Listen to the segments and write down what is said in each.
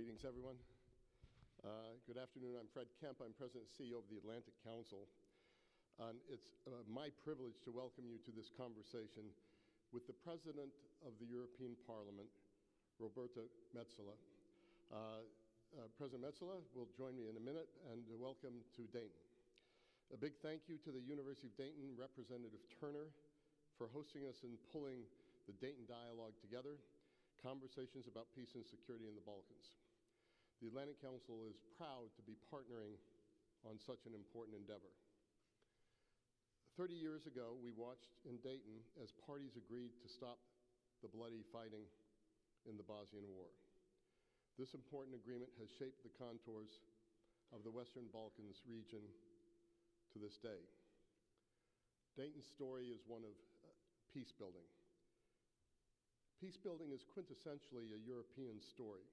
Greetings, everyone. Good afternoon. I'm Fred Kempe. I'm President and CEO of the Atlantic Council. It's my privilege to welcome you to this conversation with the President of the European Parliament, Roberta Metsola. President Metsola will join me in a minute, and welcome to Dayton. A big thank you to the University of Dayton, Representative Turner, for hosting us and pulling the Dayton Dialogue together, conversations about peace and security in the Balkans. The Atlantic Council is proud to be partnering on such an important endeavor. 30 years ago, we watched in Dayton as parties agreed to stop the bloody fighting in the Bosnian War. This important agreement has shaped the contours of the Western Balkans region to this day. Dayton's story is one of peace building. Peace building is quintessentially a European story,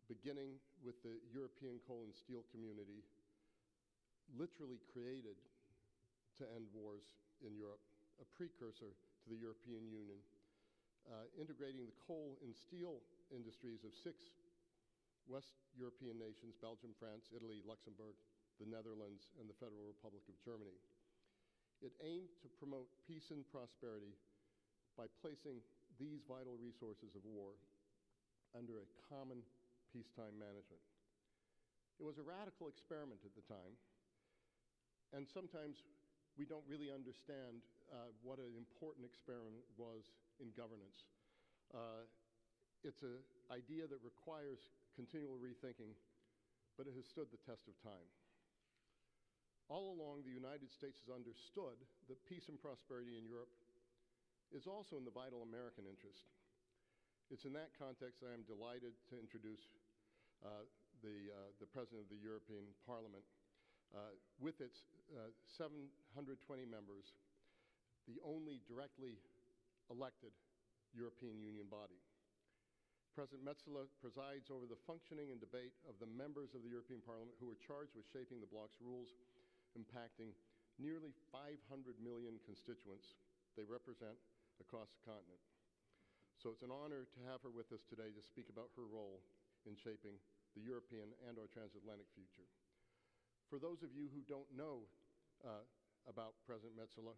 beginning with the European coal and steel community, literally created to end wars in Europe, a precursor to the European Union, integrating the coal and steel industries of 6 West European nations, Belgium, France, Italy, Luxembourg, the Netherlands, and the Federal Republic of Germany. It aimed to promote peace and prosperity by placing these vital resources of war under a common peacetime management. It was a radical experiment at the time, and sometimes we don't really understand what an important experiment was in governance. It's an idea that requires continual rethinking, but it has stood the test of time. All along, the United States has understood that peace and prosperity in Europe is also in the vital American interest. It's in that context that I am delighted to introduce the President of the European Parliament. With its 720 members, the only directly elected European Union body. President Metsola presides over the functioning and debate of the members of the European Parliament who are charged with shaping the bloc's rules, impacting nearly 500 million constituents they represent across the continent. So it's an honor to have her with us today to speak about her role in shaping the European and our transatlantic future. For those of you who don't know about President Metsola,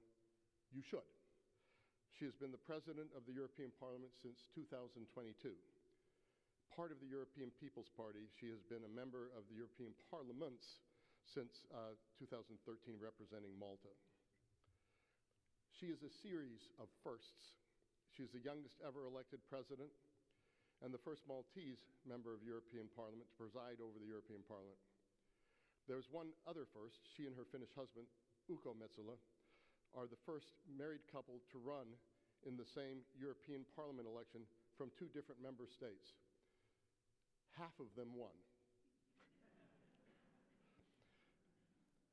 you should. She has been the President of the European Parliament since 2022. Part of the European People's Party, she has been a member of the European Parliaments since 2013, representing Malta. She is a series of firsts. She is the youngest ever elected president and the first Maltese member of European Parliament to preside over the European Parliament. There's one other first. She and her Finnish husband, Ukko Metsola, are the first married couple to run in the same European Parliament election from 2 different member states. Half of them won.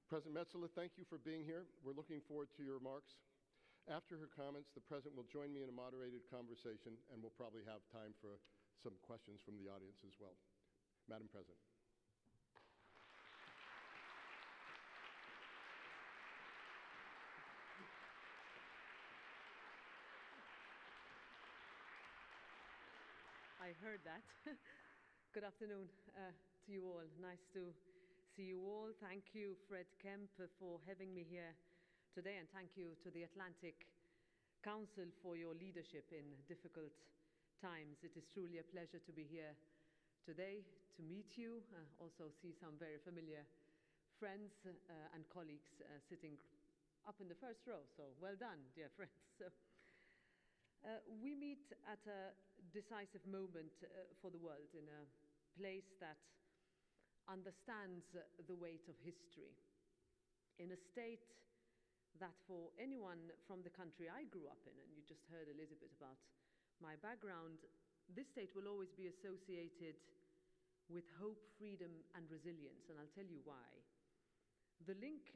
President Metsola, thank you for being here. We're looking forward to your remarks. After her comments, the President will join me in a moderated conversation, and we'll probably have time for some questions from the audience as well. Madam President. I heard that. Good afternoon to you all. Nice to see you all. Thank you, Fred Kempe, for having me here today, and thank you to the Atlantic Council for your leadership in difficult times. It is truly a pleasure to be here today, to meet you, also see some very familiar friends and colleagues sitting up in the first row. So well done, dear friends. So, we meet at a decisive moment for the world, in a place that understands the weight of history, in a state that for anyone from the country I grew up in, and you just heard a little bit about my background, this state will always be associated with hope, freedom, and resilience, and I'll tell you why. The link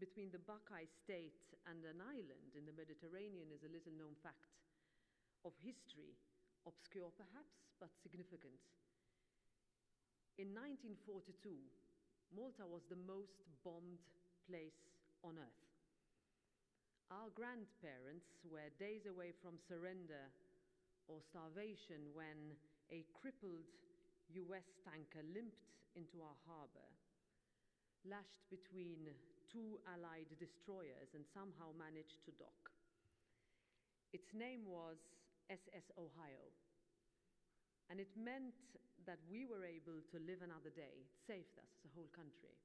between the Buckeye State and an island in the Mediterranean is a little-known fact of history, obscure perhaps, but significant. In 1942, Malta was the most bombed place on earth. Our grandparents were days away from surrender or starvation when a crippled US tanker limped into our harbor, lashed between two Allied destroyers, and somehow managed to dock. Its name was SS Ohio, and it meant that we were able to live another day. It saved us as a whole country.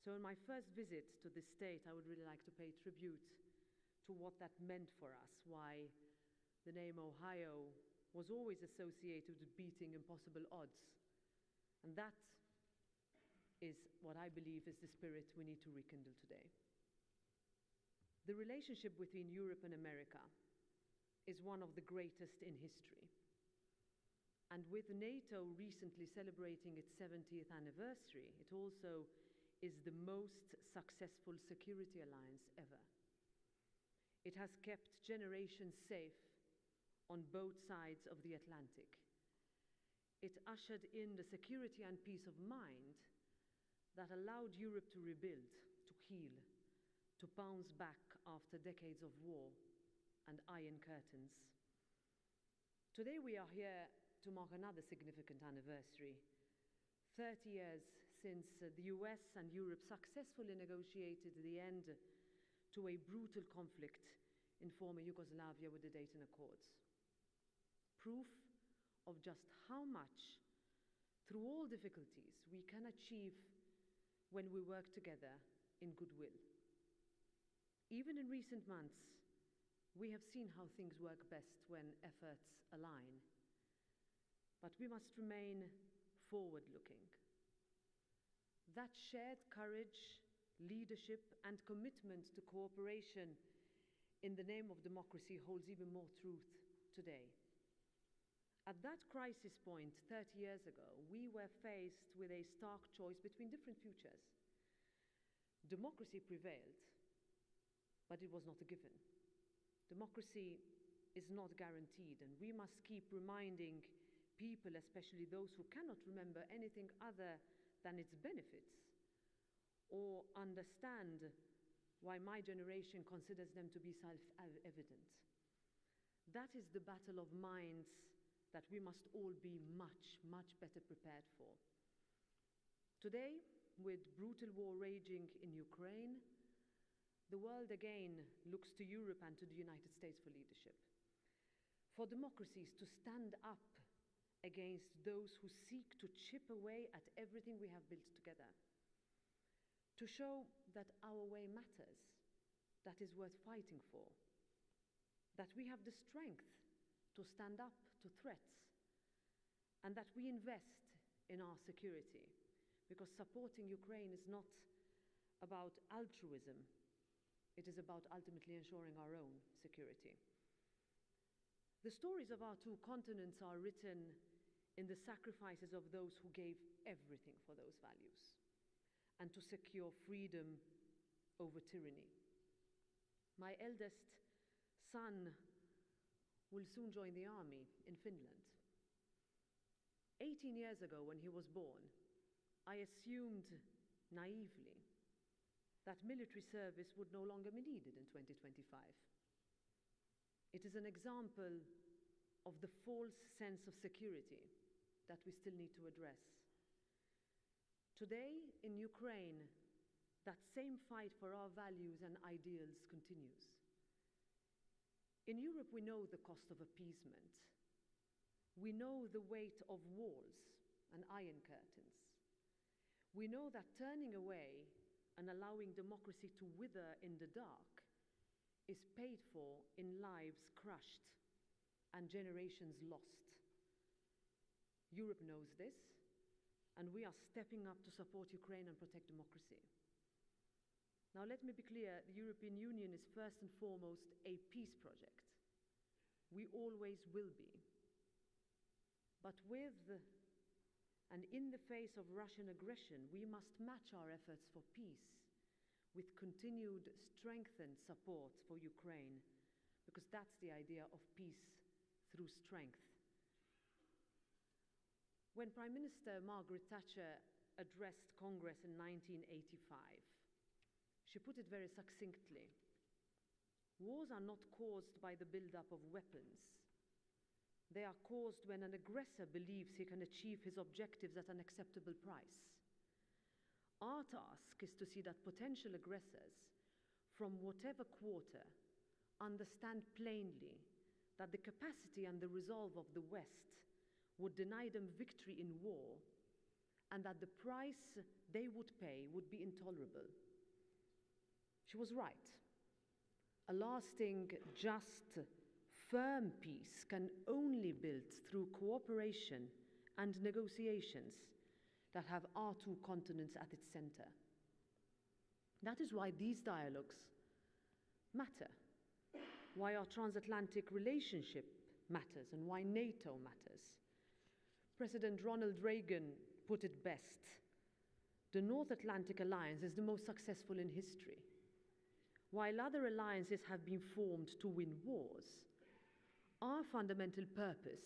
So in my first visit to this state, I would really like to pay tribute to what that meant for us, why the name Ohio was always associated with beating impossible odds. And that is what I believe is the spirit we need to rekindle today. The relationship between Europe and America is one of the greatest in history. And with NATO recently celebrating its 70th anniversary, it also is the most successful security alliance ever. It has kept generations safe on both sides of the Atlantic. It ushered in the security and peace of mind that allowed Europe to rebuild, to heal, to bounce back after decades of war and iron curtains. Today we are here to mark another significant anniversary. 30 years since the US and Europe successfully negotiated the end to a brutal conflict in former Yugoslavia with the Dayton Accords. Proof of just how much, through all difficulties, we can achieve when we work together in goodwill. Even in recent months, we have seen how things work best when efforts align. But we must remain forward-looking. That shared courage, leadership, and commitment to cooperation in the name of democracy holds even more truth today. At that crisis point 30 years ago, we were faced with a stark choice between different futures. Democracy prevailed, but it was not a given. Democracy is not guaranteed, and we must keep reminding people, especially those who cannot remember anything other than its benefits, or understand why my generation considers them to be self-evident. That is the battle of minds that we must all be much, much better prepared for. Today, with brutal war raging in Ukraine, the world again looks to Europe and to the United States for leadership, for democracies to stand up against those who seek to chip away at everything we have built together, to show that our way matters, that is worth fighting for, that we have the strength to stand up to threats, and that we invest in our security, because supporting Ukraine is not about altruism, it is about ultimately ensuring our own security. The stories of our two continents are written in the sacrifices of those who gave everything for those values and to secure freedom over tyranny. My eldest son will soon join the army in Finland. 18 years ago, when he was born, I assumed naively that military service would no longer be needed in 2025. It is an example of the false sense of security that we still need to address. Today, in Ukraine, that same fight for our values and ideals continues. In Europe, we know the cost of appeasement. We know the weight of walls and iron curtains. We know that turning away and allowing democracy to wither in the dark is paid for in lives crushed and generations lost. Europe knows this, and we are stepping up to support Ukraine and protect democracy. Now let me be clear, the European Union is first and foremost a peace project. We always will be. But with and in the face of Russian aggression, we must match our efforts for peace with continued strengthened support for Ukraine, because that's the idea of peace through strength. When Prime Minister Margaret Thatcher addressed Congress in 1985, she put it very succinctly. Wars are not caused by the buildup of weapons, They are caused when an aggressor believes he can achieve his objectives at an acceptable price. Our task is to see that potential aggressors, from whatever quarter, understand plainly that the capacity and the resolve of the West would deny them victory in war, and that the price they would pay would be intolerable. She was right. A lasting, just, firm peace can only be built through cooperation and negotiations that have our two continents at its center. That is why these dialogues matter, why our transatlantic relationship matters, and why NATO matters. President Ronald Reagan put it best: the North Atlantic Alliance is the most successful in history. While other alliances have been formed to win wars, our fundamental purpose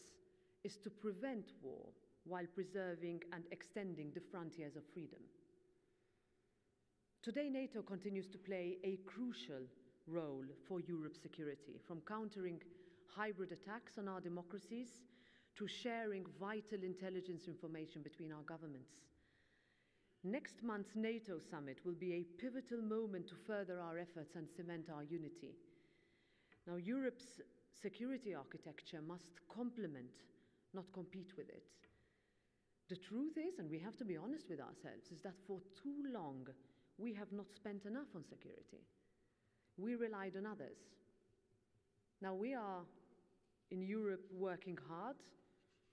is to prevent war while preserving and extending the frontiers of freedom. Today, NATO continues to play a crucial role for Europe's security, from countering hybrid attacks on our democracies to sharing vital intelligence information between our governments. Next month's NATO summit will be a pivotal moment to further our efforts and cement our unity. Now, Europe's security architecture must complement, not compete with it. The truth is, and we have to be honest with ourselves, is that for too long we have not spent enough on security. We relied on others. Now we are in Europe working hard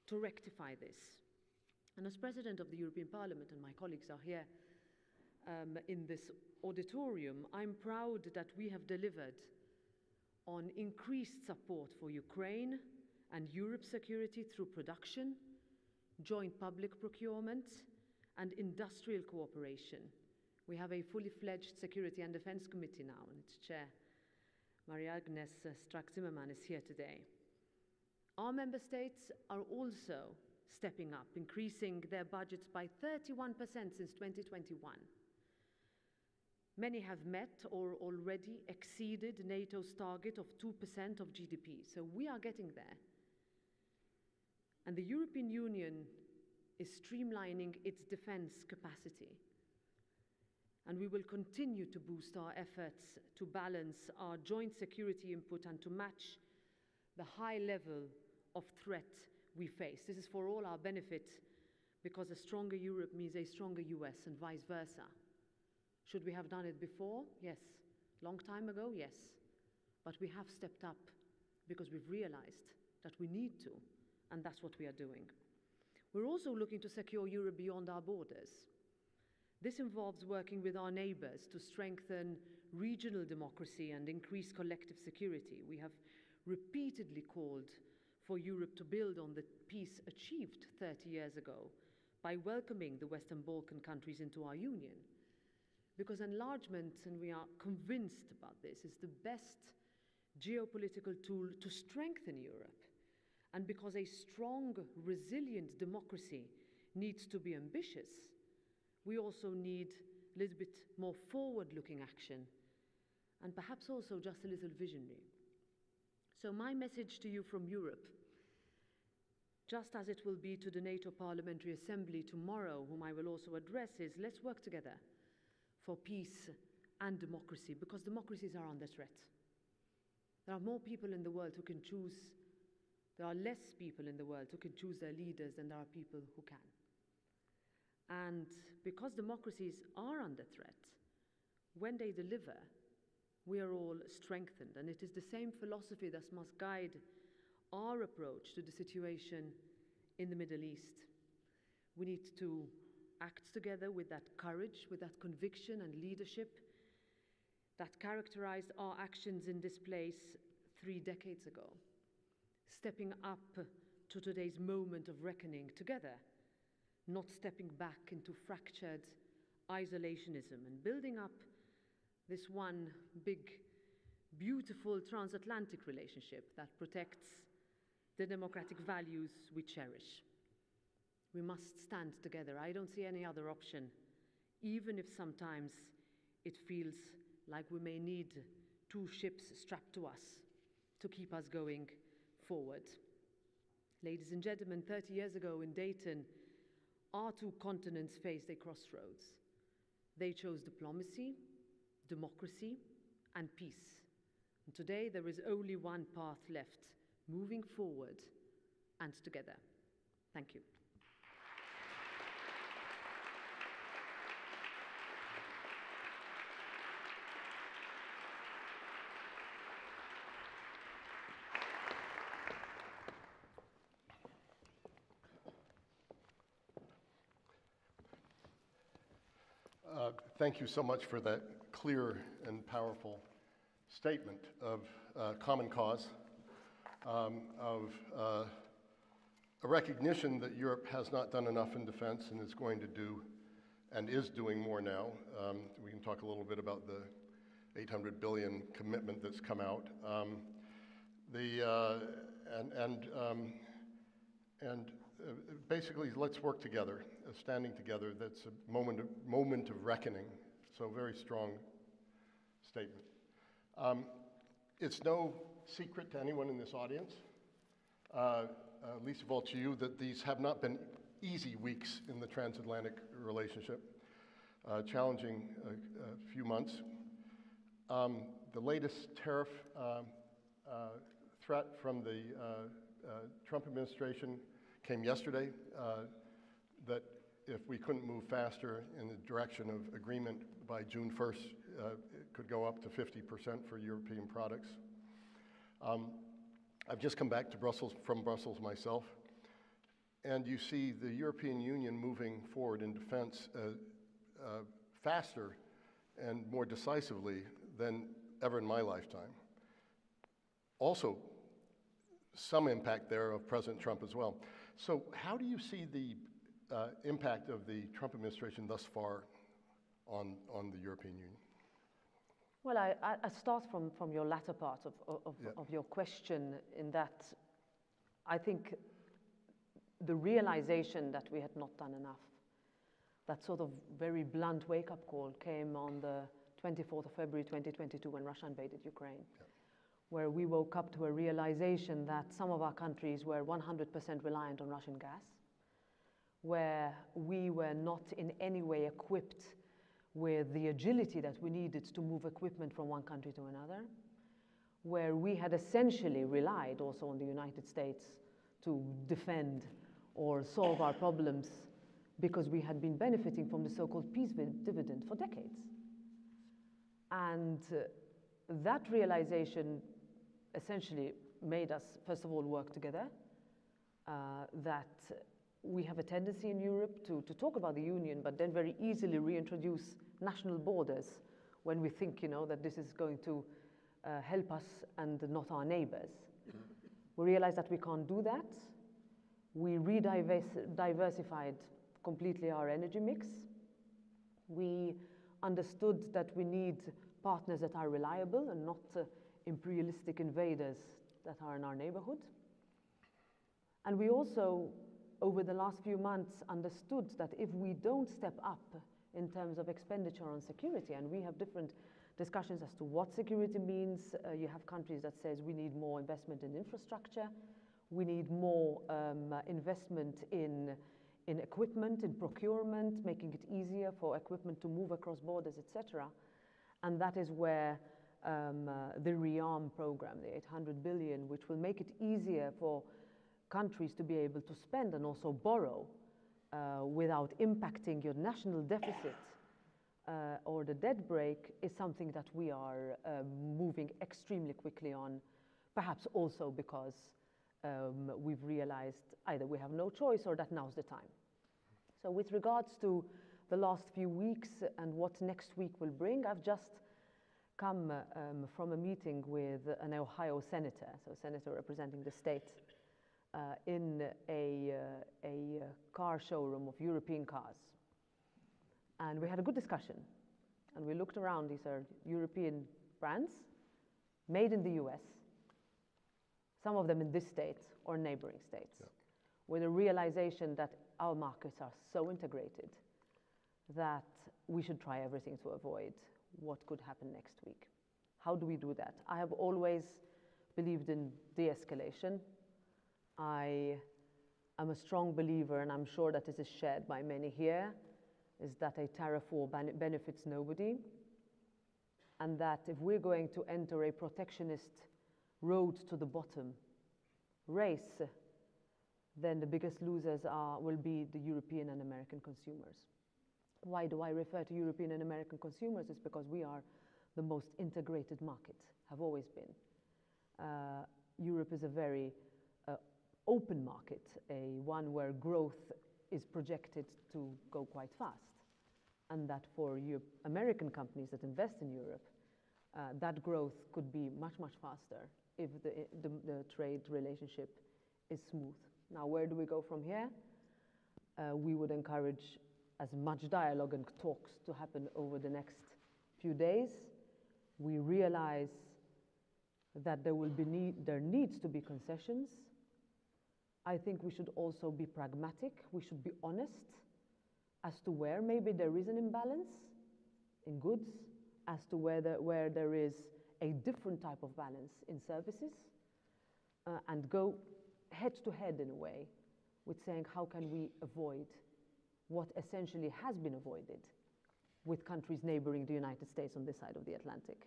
to rectify this. And as President of the European Parliament, and my colleagues are here in this auditorium, I'm proud that we have delivered on increased support for Ukraine and Europe's security through production, joint public procurement, and industrial cooperation. We have a fully fledged Security and Defence Committee now, and its chair, Maria-Agnes Strack-Zimmermann, is here today. Our member states are also stepping up, increasing their budgets by 31% since 2021. Many have met or already exceeded NATO's target of 2% of GDP, so we are getting there. And the European Union is streamlining its defence capacity. And we will continue to boost our efforts to balance our joint security input and to match the high level of threat we face. This is for all our benefit, because a stronger Europe means a stronger US and vice versa. Should we have done it before? Yes. Long time ago? Yes. But we have stepped up because we've realized that we need to, and that's what we are doing. We're also looking to secure Europe beyond our borders. This involves working with our neighbors to strengthen regional democracy and increase collective security. We have repeatedly called for Europe to build on the peace achieved 30 years ago by welcoming the Western Balkan countries into our union. Because enlargement, and we are convinced about this, is the best geopolitical tool to strengthen Europe. And because a strong, resilient democracy needs to be ambitious, we also need a little bit more forward-looking action, and perhaps also just a little visionary. So my message to you from Europe, just as it will be to the NATO Parliamentary Assembly tomorrow, whom I will also address, is let's work together for peace and democracy, because democracies are under threat. There are more people in the world who can choose. There are less people in the world who can choose their leaders than there are people who can. And because democracies are under threat, when they deliver, we are all strengthened. And it is the same philosophy that must guide our approach to the situation in the Middle East. We need to act together with that courage, with that conviction and leadership that characterized our actions in this place 3 decades ago, stepping up to today's moment of reckoning together, not stepping back into fractured isolationism, and building up this one big, beautiful transatlantic relationship that protects the democratic values we cherish. We must stand together. I don't see any other option, even if sometimes it feels like we may need 2 ships strapped to us to keep us going forward. Ladies and gentlemen, 30 years ago in Dayton, our two continents faced a crossroads. They chose diplomacy, democracy, and peace. And today there is only one path left, moving forward and together. Thank you. Thank you so much for that clear and powerful statement of common cause, of a recognition that Europe has not done enough in defense and is going to do and is doing more now. We can talk a little bit about the 800 billion commitment that's come out. Basically, let's work together, standing together. That's a moment of reckoning. So, very strong statement. It's no secret to anyone in this audience, least of all to you, that these have not been easy weeks in the transatlantic relationship. Challenging few months. The latest tariff threat from the Trump administration came yesterday, that if we couldn't move faster in the direction of agreement by June 1st, it could go up to 50% for European products. I've just come back to from Brussels myself, and you see the European Union moving forward in defense faster and more decisively than ever in my lifetime. Also, some impact there of President Trump as well. So how do you see the impact of the Trump administration thus far on the European Union? Well, I start from your latter part of your question, in that I think the realization that we had not done enough, that sort of very blunt wake-up call came on the 24th of February 2022 when Russia invaded Ukraine, where we woke up to a realization that some of our countries were 100% reliant on Russian gas, where we were not in any way equipped with the agility that we needed to move equipment from one country to another, where we had essentially relied also on the United States to defend or solve our problems because we had been benefiting from the so-called peace dividend for decades. And that realization essentially made us, first of all, work together, that we have a tendency in Europe to talk about the Union, but then very easily reintroduce national borders when we think, that this is going to help us and not our neighbors. We realized that we can't do that. We diversified completely our energy mix. We understood that we need partners that are reliable and not imperialistic invaders that are in our neighborhood. And we also, over the last few months, understood that if we don't step up in terms of expenditure on security, and we have different discussions as to what security means. You have countries that says we need more investment in infrastructure, we need more investment in equipment, in procurement, making it easier for equipment to move across borders, etc. And that is where the ReArm program, the 800 billion, which will make it easier for countries to be able to spend and also borrow without impacting your national deficit or the debt brake, is something that we are moving extremely quickly on, perhaps also because we've realized either we have no choice or that now's the time. So with regards to the last few weeks and what next week will bring, I've just come from a meeting with an Ohio senator, so a senator representing the state, in a car showroom of European cars. And we had a good discussion. And we looked around. These are European brands, made in the US, some of them in this state or neighboring states, with a realization that our markets are so integrated that we should try everything to avoid what could happen next week. How do we do that? I have always believed in de-escalation. I am a strong believer, and I'm sure that this is shared by many here, is that a tariff war benefits nobody, and that if we're going to enter a protectionist road to the bottom race, then the biggest losers will be the European and American consumers. Why do I refer to European and American consumers? It's because we are the most integrated market, have always been. Europe is a very open market, one where growth is projected to go quite fast. And that for American companies that invest in Europe, that growth could be much, much faster if the trade relationship is smooth. Now, where do we go from here? We would encourage as much dialogue and talks to happen over the next few days. We realize that there needs to be concessions. I think we should also be pragmatic. We should be honest as to where maybe there is an imbalance in goods, as to where there is a different type of balance in services, and go head to head in a way with saying how can we avoid what essentially has been avoided with countries neighboring the United States on this side of the Atlantic.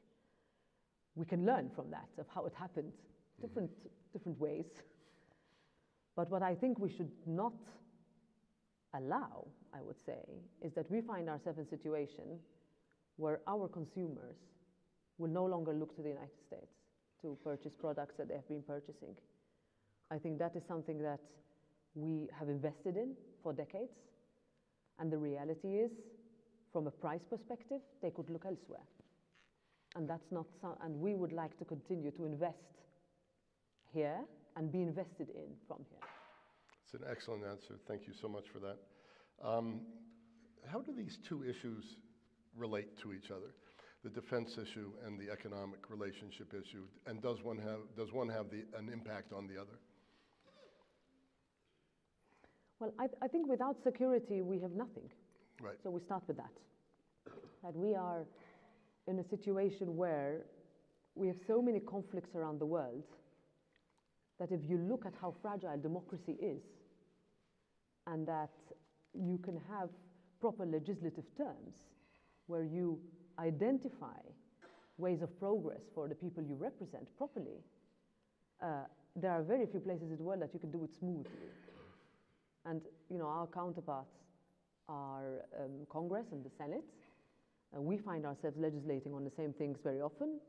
We can learn from that, of how it happened, different ways. But what I think we should not allow, I would say, is that we find ourselves in a situation where our consumers will no longer look to the United States to purchase products that they have been purchasing. I think that is something that we have invested in for decades. And the reality is, from a price perspective, they could look elsewhere. And that's not and we would like to continue to invest here and be invested in from here. It's an excellent answer. Thank you so much for that. How do these two issues relate to each other? The defense issue and the economic relationship issue, and does one have an impact on the other? Well, I think without security, we have nothing. Right. So we start with that. That we are in a situation where we have so many conflicts around the world that if you look at how fragile democracy is, and that you can have proper legislative terms where you identify ways of progress for the people you represent properly, there are very few places in the world that you can do it smoothly. And our counterparts are Congress and the Senate. We find ourselves legislating on the same things very often.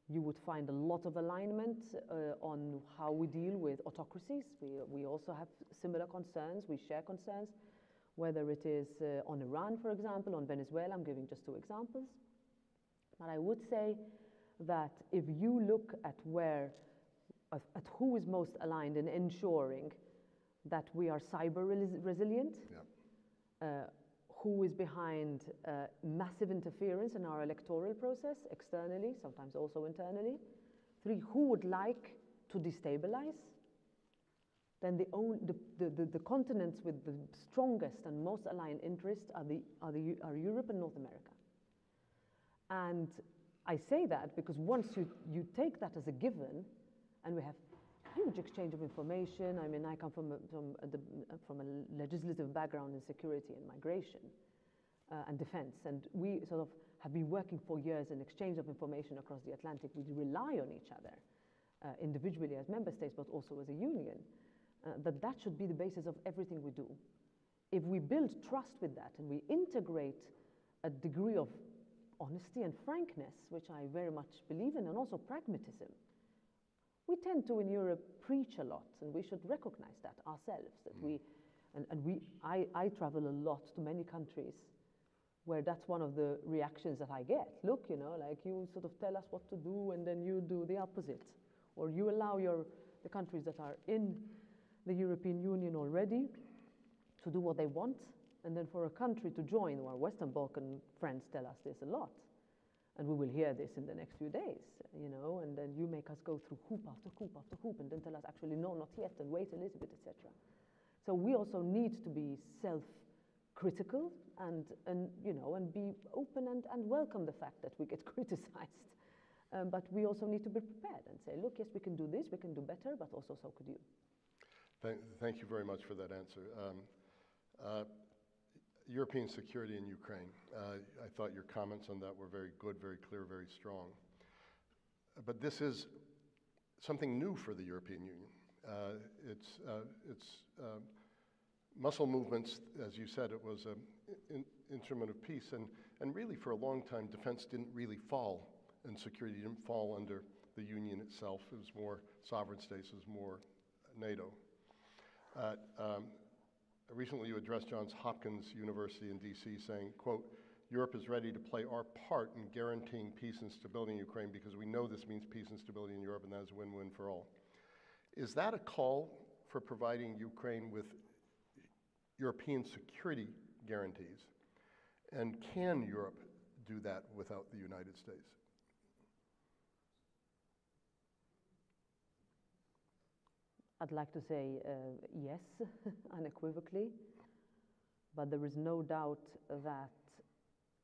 You would find a lot of alignment on how we deal with autocracies. We also have similar concerns. We share concerns, whether it is on Iran, for example, on Venezuela. I'm giving just two examples. But I would say that if you look at who is most aligned in ensuring that we are cyber resilient, who is behind massive interference in our electoral process, externally, sometimes also internally. 3, who would like to destabilize? Then the continents with the strongest and most aligned interests are Europe and North America. And I say that because once you take that as a given, and we have huge exchange of information. I mean, I come from a legislative background in security and migration and defense, and we sort of have been working for years in exchange of information across the Atlantic. We rely on each other individually as member states, but also as a union. That should be the basis of everything we do. If we build trust with that and we integrate a degree of honesty and frankness, which I very much believe in, and also pragmatism, we tend to, in Europe, preach a lot, and we should recognize that ourselves. That I travel a lot to many countries where that's one of the reactions that I get. Look, like you sort of tell us what to do, and then you do the opposite. Or you allow the countries that are in the European Union already to do what they want, and then for a country to join. Our Western Balkan friends tell us this a lot. And we will hear this in the next few days, and then you make us go through hoop after hoop after hoop, and then tell us, actually, no, not yet, and wait a little bit, etc. So we also need to be self-critical and be open and welcome the fact that we get criticized. But we also need to be prepared and say, look, yes, we can do this, we can do better, but also so could you. Thank you very much for that answer. European security in Ukraine. I thought your comments on that were very good, very clear, very strong. But this is something new for the European Union. It's muscle movements, as you said, it was an instrument of peace, and really for a long time, defense didn't really fall, and security didn't fall under the Union itself. It was more sovereign states, it was more NATO. Recently you addressed Johns Hopkins University in DC saying, quote, "Europe is ready to play our part in guaranteeing peace and stability in Ukraine because we know this means peace and stability in Europe and that is a win-win for all." Is that a call for providing Ukraine with European security guarantees? And can Europe do that without the United States? I'd like to say yes, unequivocally, but there is no doubt that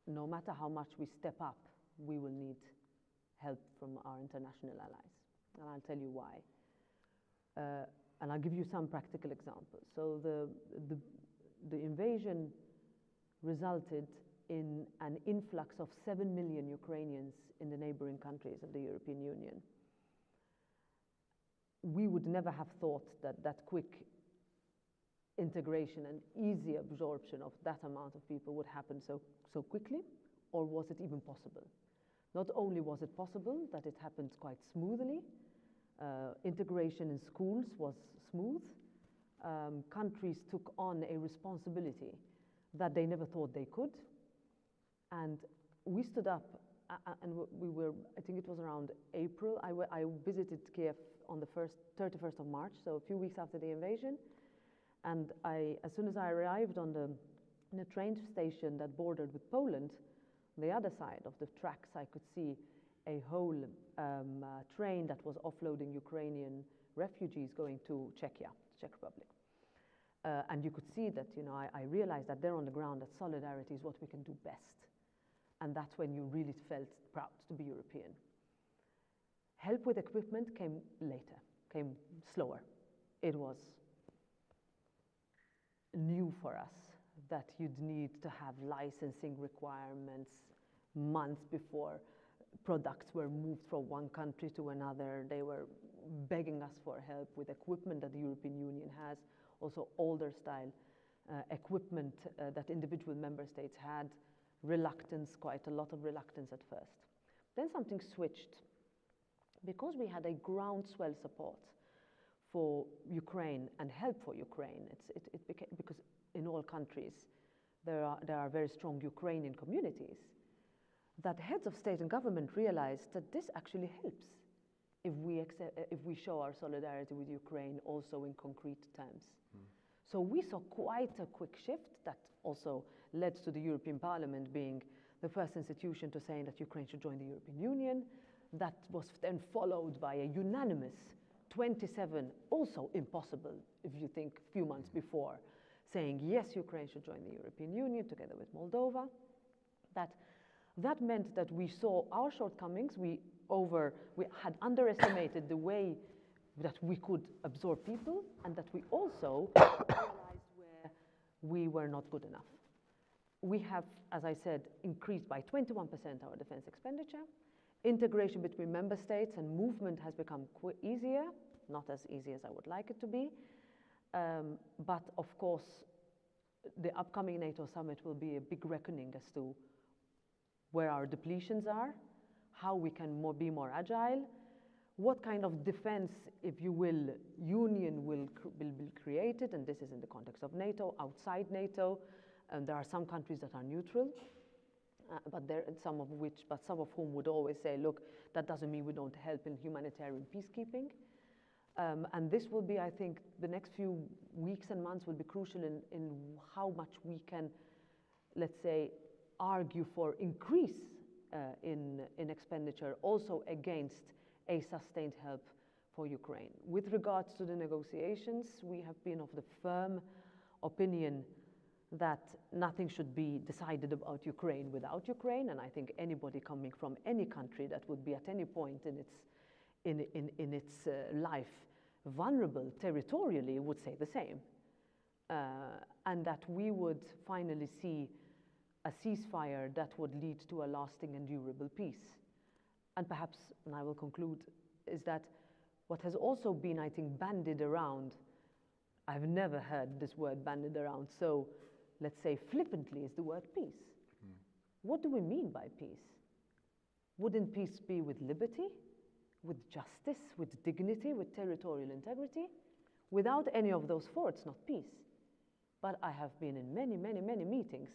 no matter how much we step up, we will need help from our international allies. And I'll tell you why. And I'll give you some practical examples. So the invasion resulted in an influx of 7 million Ukrainians in the neighboring countries of the European Union. We would never have thought that that quick integration and easy absorption of that amount of people would happen so quickly, or was it even possible? Not only was it possible, that it happened quite smoothly. Integration in schools was smooth. Countries took on a responsibility that they never thought they could. And we stood up, and we were, I think it was around April, I visited Kiev on the 31st of March, so a few weeks after the invasion. And as soon as I arrived in a train station that bordered with Poland, on the other side of the tracks, I could see a whole train that was offloading Ukrainian refugees going to Czechia, Czech Republic. And you could see that, I realized that there on the ground that solidarity is what we can do best. And that's when you really felt proud to be European. Help with equipment came later, came slower. It was new for us that you'd need to have licensing requirements months before products were moved from one country to another. They were begging us for help with equipment that the European Union has, also older style equipment that individual member states had. Reluctance, quite a lot of reluctance at first. Then something switched. Because we had a groundswell support for Ukraine and help for Ukraine, it became, because in all countries there are very strong Ukrainian communities, that heads of state and government realized that this actually helps if we show our solidarity with Ukraine also in concrete terms. So we saw quite a quick shift that also led to the European Parliament being the first institution to saying that Ukraine should join the European Union. That was then followed by a unanimous 27, also impossible if you think a few months before, saying yes, Ukraine should join the European Union together with Moldova. That meant that we saw our shortcomings. We had underestimated the way that we could absorb people, and that we also realized where we were not good enough. We have, as I said, increased by 21% our defense expenditure. Integration between member states and movement has become easier, not as easy as I would like it to be. But of course, the upcoming NATO summit will be a big reckoning as to where our depletions are, how we can be more agile, what kind of defense, if you will, union will be created, and this is in the context of NATO, outside NATO. There are some countries that are neutral, but some of whom would always say, look, that doesn't mean we don't help in humanitarian peacekeeping. And this will be, I think, the next few weeks and months will be crucial in how much we can, let's say, argue for increase in expenditure, also against a sustained help for Ukraine. With regards to the negotiations, we have been of the firm opinion that nothing should be decided about Ukraine without Ukraine, and I think anybody coming from any country that would be at any point in its life vulnerable territorially would say the same. And that we would finally see a ceasefire that would lead to a lasting and durable peace. And perhaps, and I will conclude, is that what has also been, I think, bandied around, I've never heard this word bandied around so, let's say, flippantly, is the word peace. What do we mean by peace? Wouldn't peace be with liberty, with justice, with dignity, with territorial integrity? Without any of those four, it's not peace. But I have been in many, many, many meetings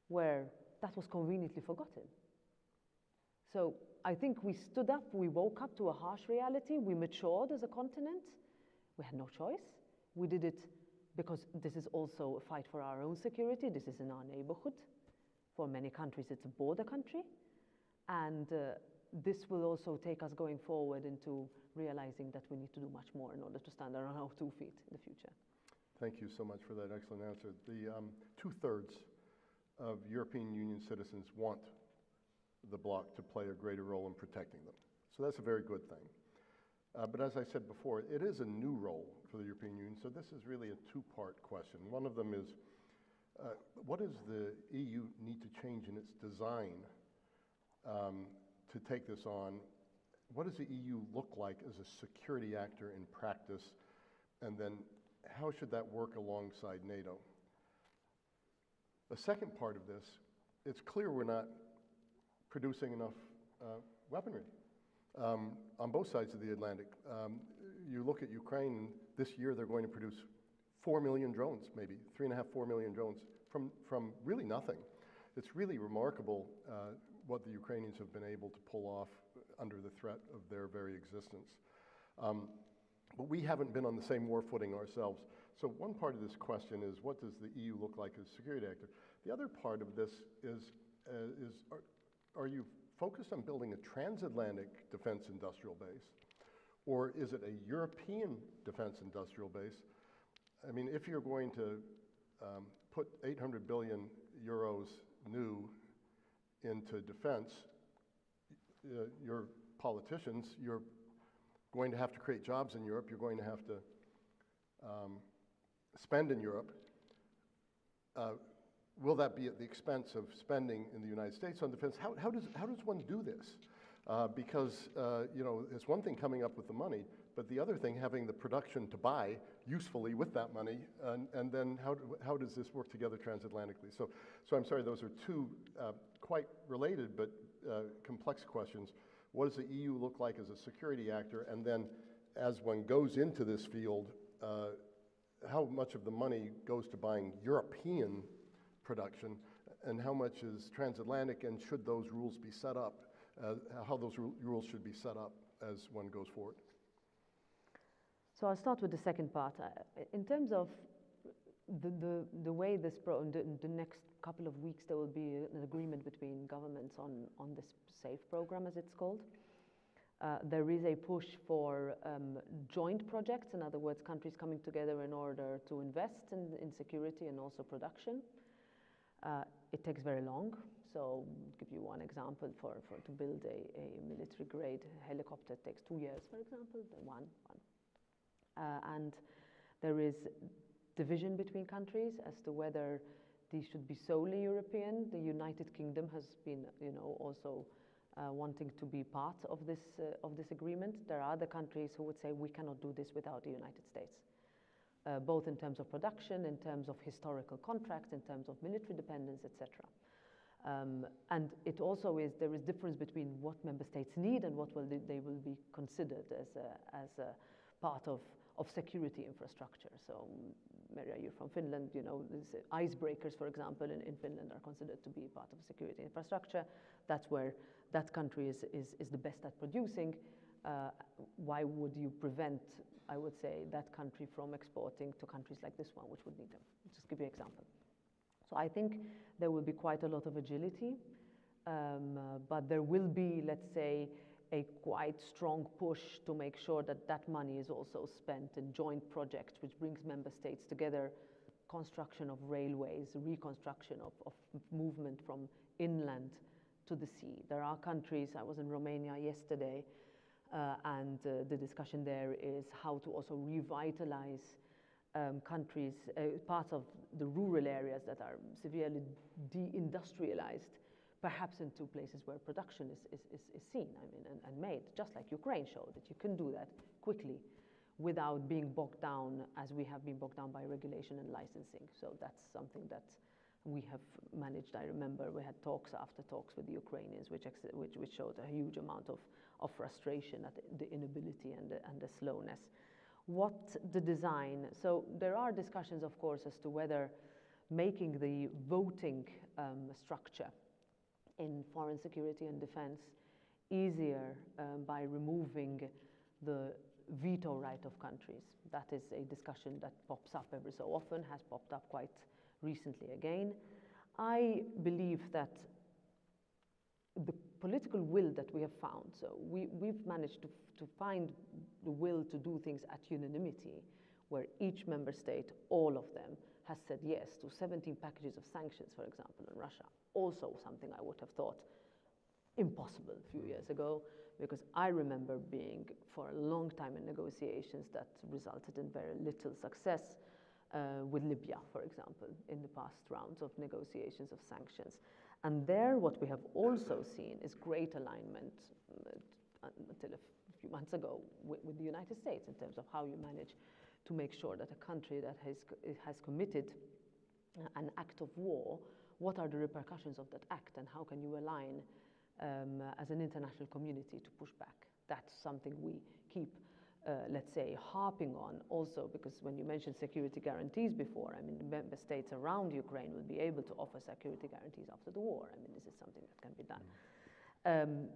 where that was conveniently forgotten. So I think we stood up, we woke up to a harsh reality, we matured as a continent. We had no choice. We did it because this is also a fight for our own security. This is in our neighborhood. For many countries, it's a border country. And this will also take us going forward into realizing that we need to do much more in order to stand on our 2 feet in the future. Thank you so much for that excellent answer. The 2/3 of European Union citizens want the bloc to play a greater role in protecting them. So that's a very good thing. But as I said before, it is a new role for the European Union, so this is really a two-part question. One of them is, what does the EU need to change in its design to take this on? What does the EU look like as a security actor in practice? And then how should that work alongside NATO? The second part of this, it's clear we're not producing enough weaponry on both sides of the Atlantic. You look at Ukraine, this year they're going to produce 4 million drones, maybe 3.5, 4 million drones from really nothing. It's really remarkable what the Ukrainians have been able to pull off under the threat of their very existence. But we haven't been on the same war footing ourselves. So one part of this question is, what does the EU look like as a security actor? The other part of this is are you focused on building a transatlantic defense industrial base? Or is it a European defense industrial base? I mean, if you're going to put 800 billion euros new into defense, your politicians, you're going to have to create jobs in Europe, you're going to have to spend in Europe. Will that be at the expense of spending in the United States on defense? How does one do this? Because you know, it's one thing coming up with the money, but the other thing having the production to buy usefully with that money, and then how does this work together transatlantically? So I'm sorry, those are two quite related but complex questions. What does the EU look like as a security actor? And then as one goes into this field, how much of the money goes to buying European production, and how much is transatlantic, and should those rules be set up, how those rules should be set up as one goes forward? So I'll start with the second part. In terms of the way this, in the next couple of weeks, there will be an agreement between governments on this SAFE program, as it's called. There is a push for joint projects, in other words, countries coming together in order to invest in security and also production. It takes very long. So I'll give you one example. To build a military-grade helicopter takes 2 years, for example, one. And there is division between countries as to whether these should be solely European. The United Kingdom has been, also wanting to be part of this agreement. There are other countries who would say we cannot do this without the United States, both in terms of production, in terms of historical contracts, in terms of military dependence, etc. And it also there is difference between what member states need and what they will be considered as a part of security infrastructure. So, Maria, you're from Finland, these icebreakers, for example, in Finland are considered to be part of security infrastructure. That's where that country is the best at producing. Why would you prevent, I would say, that country from exporting to countries like this one, which would need them? I'll just give you an example. So I think there will be quite a lot of agility, but there will be, let's say, a quite strong push to make sure that that money is also spent in joint projects which brings member states together, construction of railways, reconstruction of movement from inland to the sea. There are countries, I was in Romania yesterday, The discussion there is how to also revitalize countries, parts of the rural areas that are severely deindustrialized, perhaps into places where production is seen, I mean, and made, just like Ukraine showed that you can do that quickly without being bogged down as we have been bogged down by regulation and licensing. So that's something that we have managed. I remember we had talks after talks with the Ukrainians, which showed a huge amount of frustration at the inability and the slowness. What the design, so there are discussions, of course, as to whether making the voting structure in foreign security and defense easier by removing the veto right of countries. That is a discussion that pops up every so often, has popped up quite recently again. I believe that the political will that we have found, so we've managed to find the will to do things at unanimity, where each member state, all of them, has said yes to 17 packages of sanctions, for example, on Russia. Also something I would have thought impossible a few years ago, because I remember being for a long time in negotiations that resulted in very little success with Libya, for example, in the past rounds of negotiations of sanctions. And there what we have also seen is great alignment until a few months ago with the United States in terms of how you manage to make sure that a country that has committed an act of war, what are the repercussions of that act and how can you align as an international community to push back. That's something we keep, let's say, harping on also, because when you mentioned security guarantees before, I mean, the member states around Ukraine will be able to offer security guarantees after the war. I mean, this is something that can be done.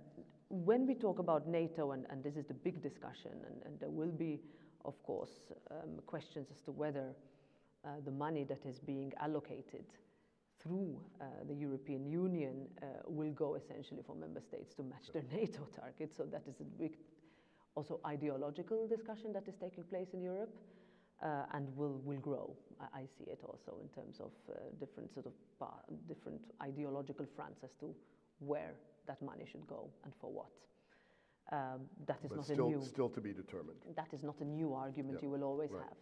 When we talk about NATO, and this is the big discussion, and there will be, of course, questions as to whether the money that is being allocated through the European Union will go essentially for member states to match their NATO targets. So that is a big, also ideological discussion that is taking place in Europe and will grow. I see it also in terms of different ideological fronts as to where that money should go and for what. That is not still to be determined. That is not a new argument you will always have.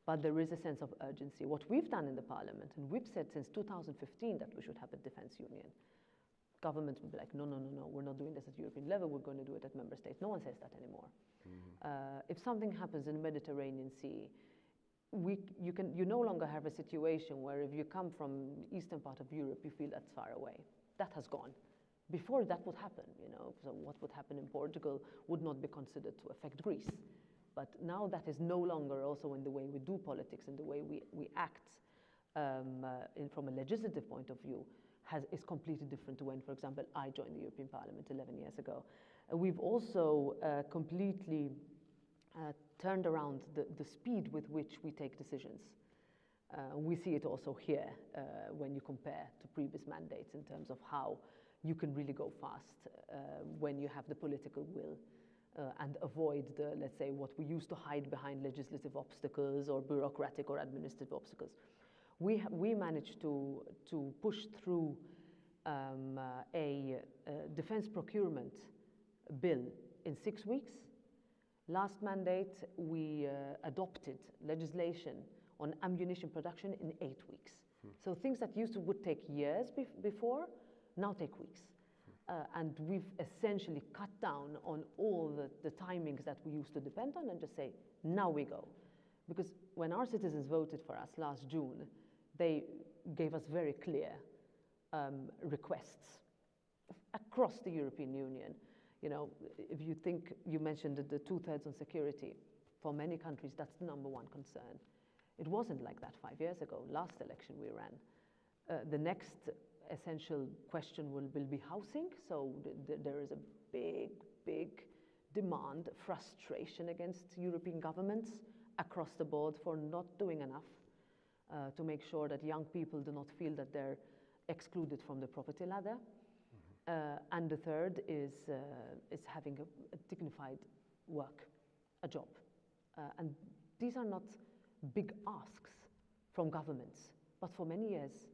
But there is a sense of urgency. What we've done in the parliament, and we've said since 2015 that we should have a defense union. Governments will be like, no, we're not doing this at European level, we're going to do it at member states. No one says that anymore. If something happens in the Mediterranean Sea, you no longer have a situation where if you come from the eastern part of Europe, you feel that's far away. That has gone. Before that would happen, so what would happen in Portugal would not be considered to affect Greece. But now that is no longer also in the way we do politics, in the way we act from a legislative point of view, is completely different to when, for example, I joined the European Parliament 11 years ago. We've also completely turned around the speed with which we take decisions. We see it also here when you compare to previous mandates in terms of how you can really go fast when you have the political will. And avoid let's say, what we used to hide behind legislative obstacles or bureaucratic or administrative obstacles. We managed to push through a defense procurement bill in 6 weeks. Last mandate, we adopted legislation on ammunition production in 8 weeks. So things that would take years before, now take weeks. And we've essentially cut down on all the timings that we used to depend on and just say, now we go. Because when our citizens voted for us last June, they gave us very clear requests across the European Union. If you think, you mentioned the 2/3 on security, for many countries, that's the number one concern. It wasn't like that 5 years ago, last election we ran. The next essential question will be housing. So there is a big demand, frustration against European governments across the board for not doing enough to make sure that young people do not feel that they're excluded from the property ladder. And the third is having a dignified work, a job. And these are not big asks from governments, but for many years,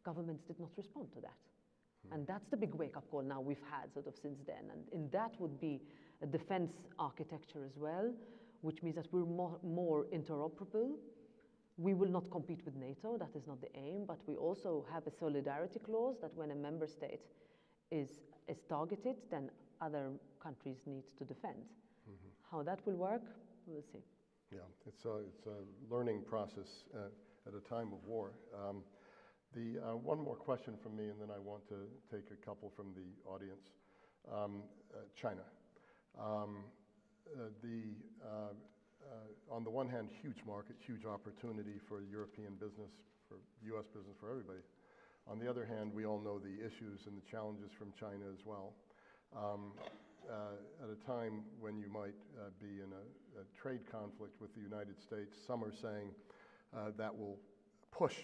governments did not respond to that. And that's the big wake-up call now we've had since then. And that would be a defense architecture as well, which means that we're more interoperable. We will not compete with NATO, that is not the aim, but we also have a solidarity clause that when a member state is targeted, then other countries need to defend. Mm-hmm. How that will work, we'll see. Yeah, it's a learning process at a time of war. One more question from me, and then I want to take a couple from the audience. China. On the one hand, huge market, huge opportunity for European business, for U.S. business, for everybody. On the other hand, we all know the issues and the challenges from China as well. At a time when you might be in a trade conflict with the United States, some are saying that will push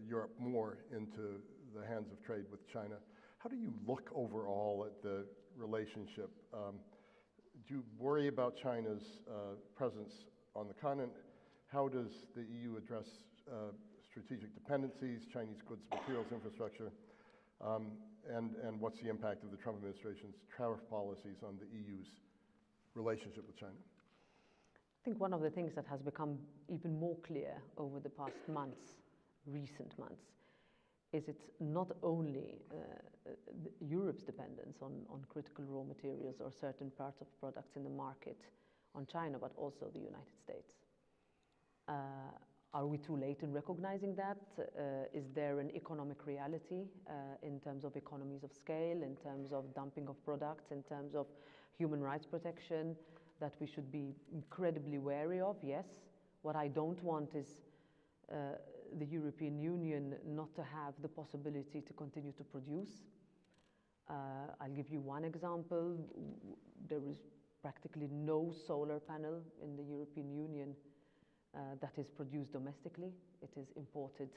Europe more into the hands of trade with China. How do you look overall at the relationship? Do you worry about China's presence on the continent? How does the EU address strategic dependencies, Chinese goods, materials, infrastructure? And what's the impact of the Trump administration's tariff policies on the EU's relationship with China? I think one of the things that has become even more clear over the past months, recent months, is it's not only Europe's dependence on critical raw materials or certain parts of products in the market on China, but also the United States. Are we too late in recognizing that? Is there an economic reality in terms of economies of scale, in terms of dumping of products, in terms of human rights protection that we should be incredibly wary of? Yes. What I don't want is the European Union not to have the possibility to continue to produce. I'll give you one example. There is practically no solar panel in the European Union that is produced domestically. It is imported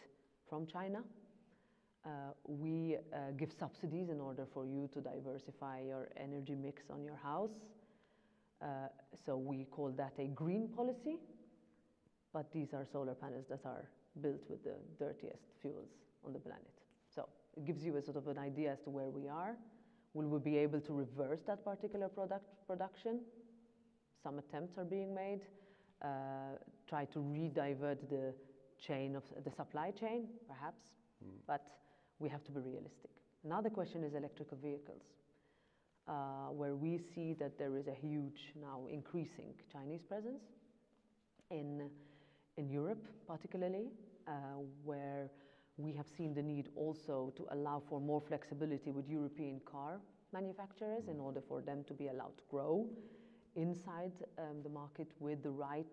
from China. We give subsidies in order for you to diversify your energy mix on your house. So we call that a green policy, but these are solar panels that are built with the dirtiest fuels on the planet. So it gives you a sort of an idea as to where we are. Will we be able to reverse that particular production? Some attempts are being made. Try to re-divert the chain of the supply chain, perhaps, but we have to be realistic. Another question is electrical vehicles, where we see that there is a huge, now increasing Chinese presence in Europe, particularly, where we have seen the need also to allow for more flexibility with European car manufacturers in order for them to be allowed to grow inside the market with the right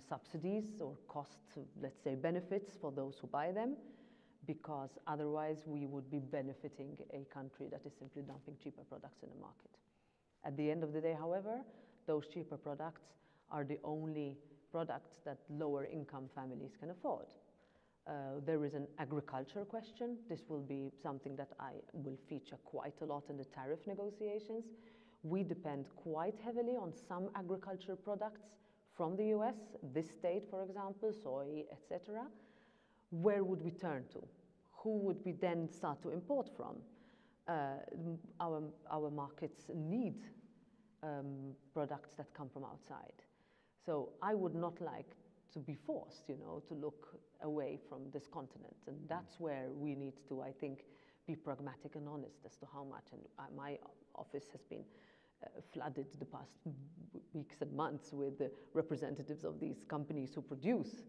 subsidies or cost, let's say, benefits for those who buy them, because otherwise we would be benefiting a country that is simply dumping cheaper products in the market. At the end of the day, however, those cheaper products are the only products that lower income families can afford. There is an agriculture question. This will be something that I will feature quite a lot in the tariff negotiations. We depend quite heavily on some agriculture products from the US, this state, for example, soy, etc. Where would we turn to? Who would we then start to import from? Our markets need products that come from outside. So I would not like to be forced, to look away from this continent. And that's where we need to, I think, be pragmatic and honest as to how much. And my office has been flooded the past weeks and months with the representatives of these companies who produce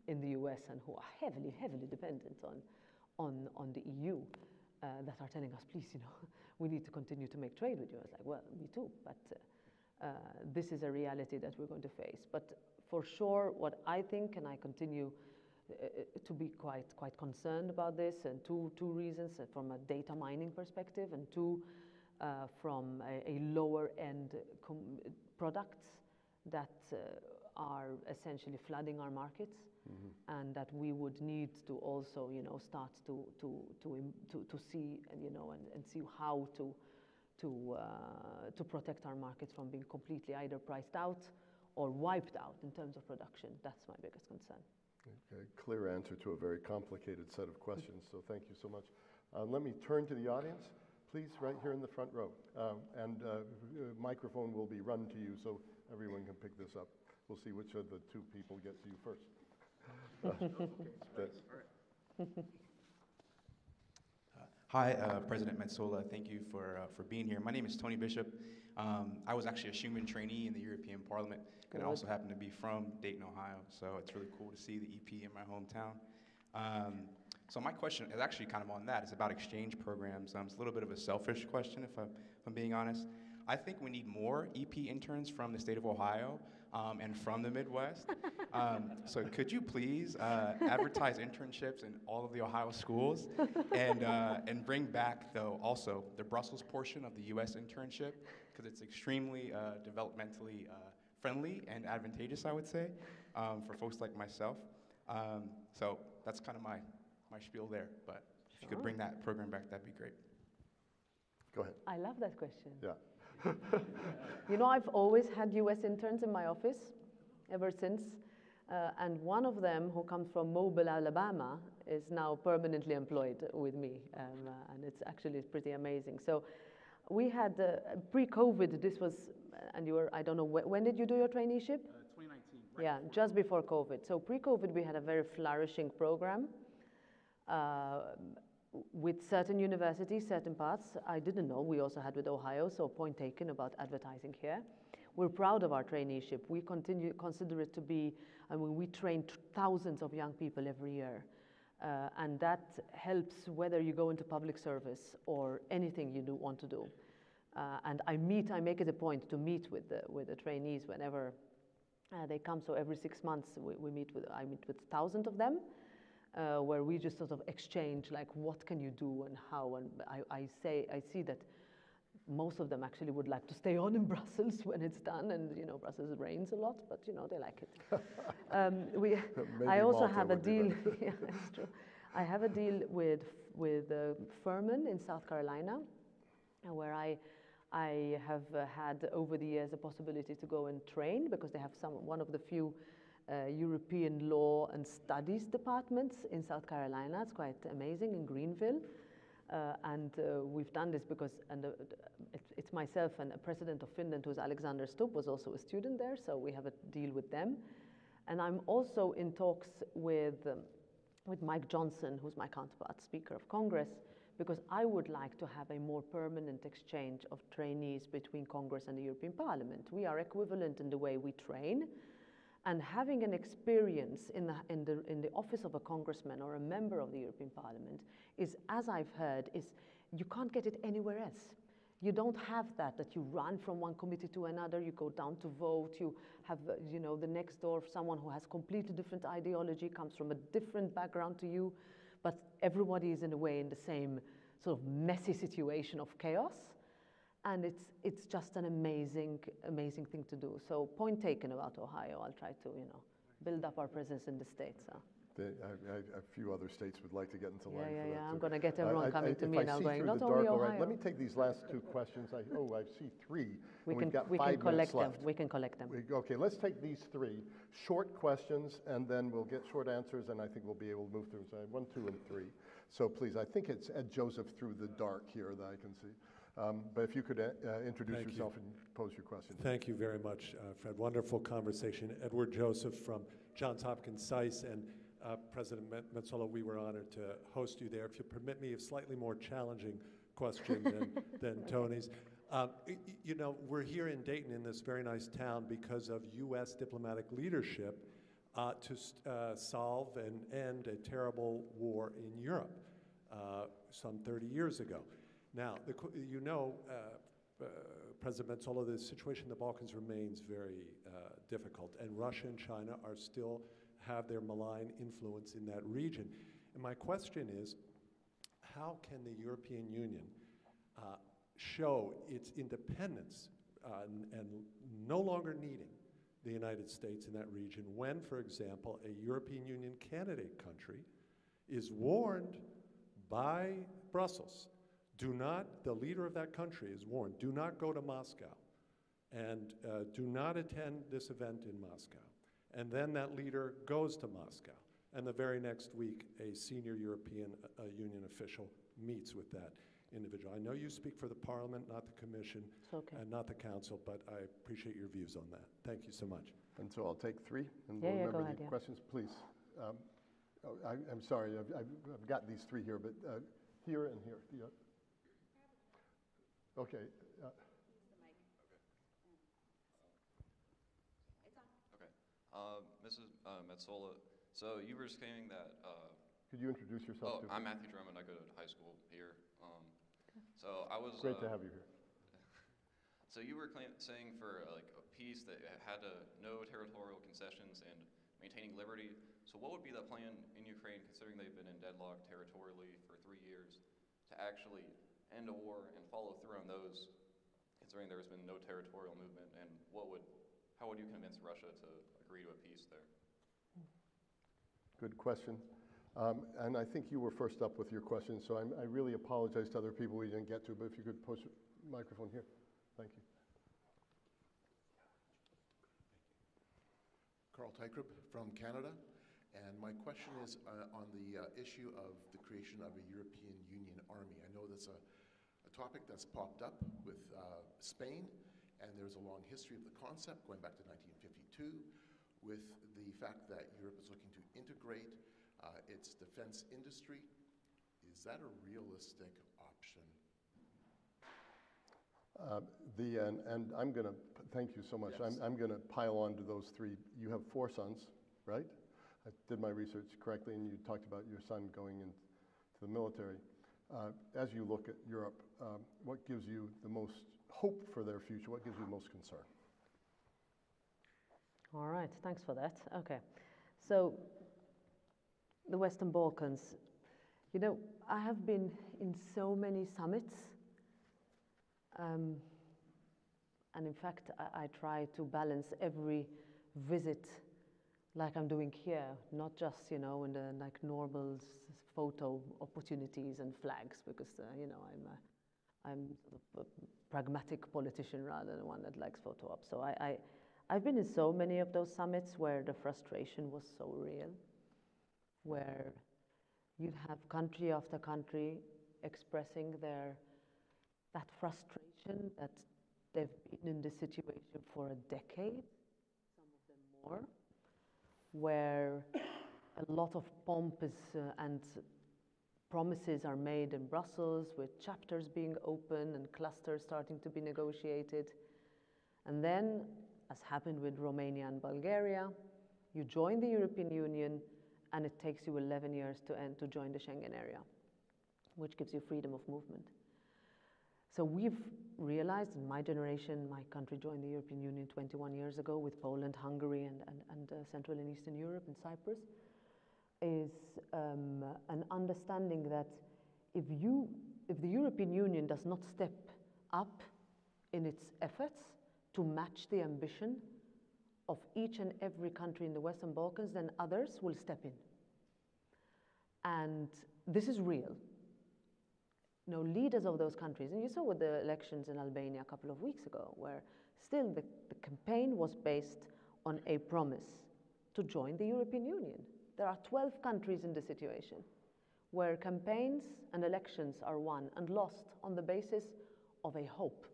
in the US and who are heavily, heavily dependent on the EU that are telling us, please, we need to continue to make trade with you. I was like, well, me too, but this is a reality that we're going to face. But for sure, what I think, and I continue to be quite concerned about this, and two reasons, from a data mining perspective, and two, from a lower end products that are essentially flooding our markets, and that we would need to also, start to see, and see how to protect our markets from being completely either priced out or wiped out in terms of production. That's my biggest concern. Okay, clear answer to a very complicated set of questions, so thank you so much. Let me turn to the audience. Please, right here in the front row. Microphone will be run to you so everyone can pick this up. We'll see which of the two people get to you first. Hi, President Metsola. Thank you for being here. My name is Tony Bishop. I was actually a Schumann trainee in the European Parliament, and I also happen to be from Dayton, Ohio. So it's really cool to see the EP in my hometown. So my question is actually kind of on that. It's about exchange programs. It's a little bit of a selfish question, if I'm being honest. I think we need more EP interns from the state of Ohio and from the Midwest. So could you please advertise internships in all of the Ohio schools and bring back, though, also the Brussels portion of the U.S. internship, because it's extremely developmentally friendly and advantageous, I would say, for folks like myself. So that's kind of my spiel there, but if you could bring that program back, that'd be great. Go ahead. I love that question. Yeah. You know, I've always had US interns in my office ever since, and one of them, who comes from Mobile, Alabama, is now permanently employed with me, and it's actually pretty amazing. So we had, pre-COVID, this was, and you were, I don't know, when did you do your traineeship? 2019. Right, yeah, just before COVID. So pre-COVID, we had a very flourishing program with certain universities, certain parts. I didn't know. We also had with Ohio, so point taken about advertising here. We're proud of our traineeship. We consider it to be, I mean, we train thousands of young people every year. And that helps whether you go into public service or anything you want to do. And I make it a point to meet with the trainees whenever they come. So every 6 months I meet with thousands of them, where we just sort of exchange, like, what can you do and how. And I see that most of them actually would like to stay on in Brussels when it's done, and you know, Brussels rains a lot, but you know, they like it. I also have a deal. Yeah, that's true. I have a deal with Furman in South Carolina, where I have had over the years a possibility to go and train, because they have one of the few European law and studies departments in South Carolina. It's quite amazing, in Greenville. And we've done this because it's myself and the president of Finland, who's Alexander Stubb, was also a student there, so we have a deal with them. And I'm also in talks with Mike Johnson, who's my counterpart, Speaker of Congress, because I would like to have a more permanent exchange of trainees between Congress and the European Parliament. We are equivalent in the way we train, and having an experience in the office of a congressman or a member of the European Parliament is, as I've heard, you can't get it anywhere else. You don't have that you run from one committee to another, you go down to vote, you have the next door someone who has completely different ideology, comes from a different background to you, but everybody is in a way in the same sort of messy situation of chaos. And it's just an amazing thing to do. So point taken about Ohio. I'll try to build up our presence in the States. A few other states would like to get into line for that. Yeah. I'm going to get everyone coming to me now going, not only Ohio. Let me take these last two questions. I see three. We can collect them. We can collect them. Okay, let's take these three short questions, and then we'll get short answers, and I think we'll be able to move through. So I have 1, 2, and 3. So please, I think it's Ed Joseph through the dark here that I can see. But if you could introduce yourself and pose your question. Thank you very much, Fred. Wonderful conversation. Edward Joseph from Johns Hopkins SAIS, and President Metsola, we were honored to host you there. If you permit me a slightly more challenging question than Tony's. We're here in Dayton, in this very nice town, because of U.S. diplomatic leadership to solve and end a terrible war in Europe some 30 years ago. Now, President Metsola, the situation in the Balkans remains very difficult, and Russia and China are still have their malign influence in that region. And my question is, how can the European Union show its independence and no longer needing the United States in that region when, for example, a European Union candidate country is warned by Brussels, the leader of that country is warned, do not go to Moscow and do not attend this event in Moscow. And then that leader goes to Moscow. And the very next week, a senior European Union official meets with that individual. I know you speak for the Parliament, not the Commission, and not the Council, but I appreciate your views on that. Thank you so much. And so I'll take three, and Yeah, we'll yeah, remember go ahead, the yeah. questions, please. I'm sorry, I've got these three here, but here and here. Yeah. Okay. Mrs. Metsola, so you were saying that... Could you introduce yourself? I'm Matthew Drummond. I go to high school here. So I was... Great to have you here. So you were saying for like a peace that had no territorial concessions and maintaining liberty. So what would be the plan in Ukraine, considering they've been in deadlock territorially for 3 years, to actually end a war and follow through on those, considering there's been no territorial movement? And how would you convince Russia to agree to a peace there? Good question. And I think you were first up with your question, so I really apologize to other people we didn't get to, but if you could push the microphone here. Thank you. Carl Tykrup from Canada, and my question is on the issue of the creation of a European Union army. I know that's a topic that's popped up with Spain, and there's a long history of the concept going back to 1952 with the fact that Europe is looking to integrate its defense industry. Is that a realistic option? And I'm going to, thank you so much. Yes. I'm going to pile on to those three. You have 4 sons, right? I did my research correctly, and you talked about your son going into the military. As you look at Europe, what gives you the most hope for their future? What gives you the most concern? All right, thanks for that. Okay, so the Western Balkans, you know, I have been in so many summits, and in fact, I try to balance every visit like I'm doing here, not just, you know, in the like normal photo opportunities and flags, because, you know, I'm sort of a pragmatic politician rather than one that likes photo ops. So I've been in so many of those summits where the frustration was so real, where you'd have country after country expressing that frustration that they've been in this situation for a decade, some of them more, where a lot of pomp and promises are made in Brussels, with chapters being open and clusters starting to be negotiated. And then, as happened with Romania and Bulgaria, you join the European Union, and it takes you 11 years to join the Schengen area, which gives you freedom of movement. So we've realized, in my generation, my country joined the European Union 21 years ago with Poland, Hungary, and Central and Eastern Europe and Cyprus, is an understanding that if the European Union does not step up in its efforts to match the ambition of each and every country in the Western Balkans, then others will step in. And this is real. You know, leaders of those countries, and you saw with the elections in Albania a couple of weeks ago, where still the campaign was based on a promise to join the European Union. There are 12 countries in this situation where campaigns and elections are won and lost on the basis of a hope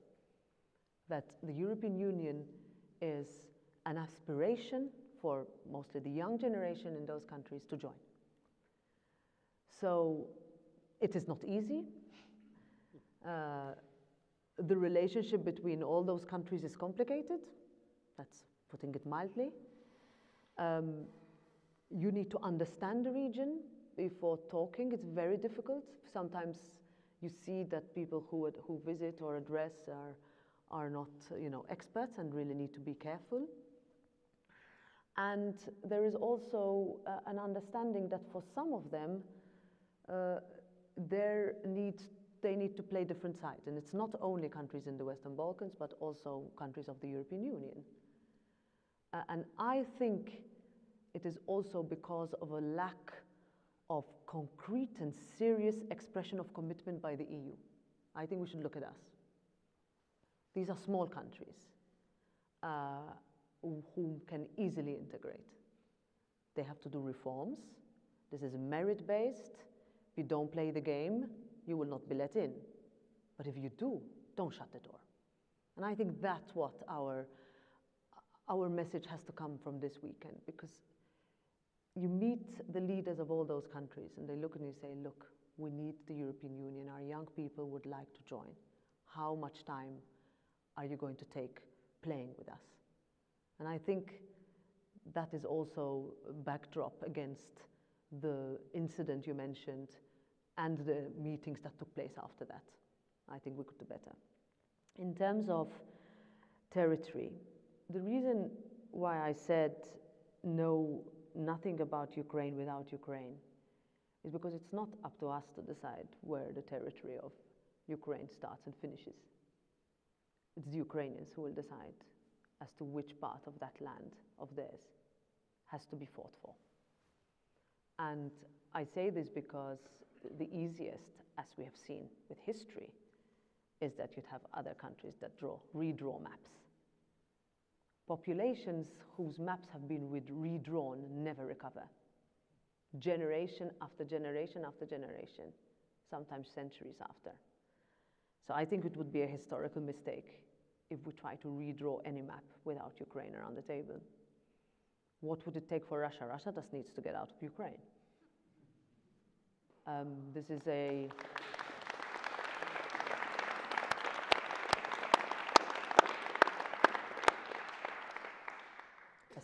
that the European Union is an aspiration for mostly the young generation in those countries to join. So it is not easy. The relationship between all those countries is complicated. That's putting it mildly. You need to understand the region before talking. It's very difficult. Sometimes you see that people who visit or address are not, you know, experts and really need to be careful. And there is also an understanding that for some of them, they need to play different sides. And it's not only countries in the Western Balkans, but also countries of the European Union. And I think it is also because of a lack of concrete and serious expression of commitment by the EU. I think we should look at us. These are small countries who can easily integrate. They have to do reforms. This is merit-based. If you don't play the game, you will not be let in. But if you do, don't shut the door. And I think that's what our message has to come from this weekend, because you meet the leaders of all those countries and they look and you say, look, we need the European Union, our young people would like to join. How much time are you going to take playing with us? And I think that is also a backdrop against the incident you mentioned and the meetings that took place after that. I think we could do better. In terms of territory, the reason why I said no, nothing about Ukraine without Ukraine is because it's not up to us to decide where the territory of Ukraine starts and finishes. It's the Ukrainians who will decide as to which part of that land of theirs has to be fought for. And I say this because the easiest, as we have seen with history, is that you'd have other countries that redraw maps. Populations whose maps have been redrawn never recover. Generation after generation after generation, sometimes centuries after. So I think it would be a historical mistake if we try to redraw any map without Ukraine around the table. What would it take for Russia? Russia just needs to get out of Ukraine. This is a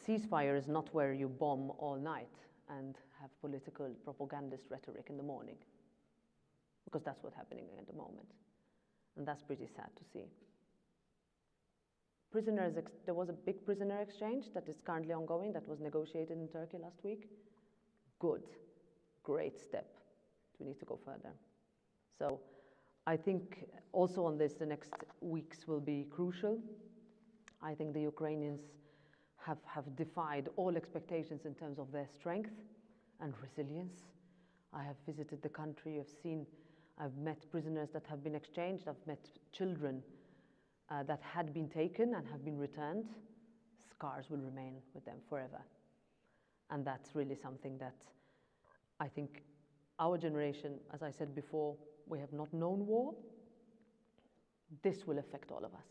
ceasefire is not where you bomb all night and have political propagandist rhetoric in the morning, because that's what's happening at the moment. And that's pretty sad to see. There was a big prisoner exchange that is currently ongoing, that was negotiated in Turkey last week. Good, great step. We need to go further. So I think also on this, the next weeks will be crucial. I think the Ukrainians have defied all expectations in terms of their strength and resilience. I have visited the country, I've met prisoners that have been exchanged, I've met children that had been taken and have been returned. Scars will remain with them forever. And that's really something that I think our generation, as I said before, we have not known war. This will affect all of us.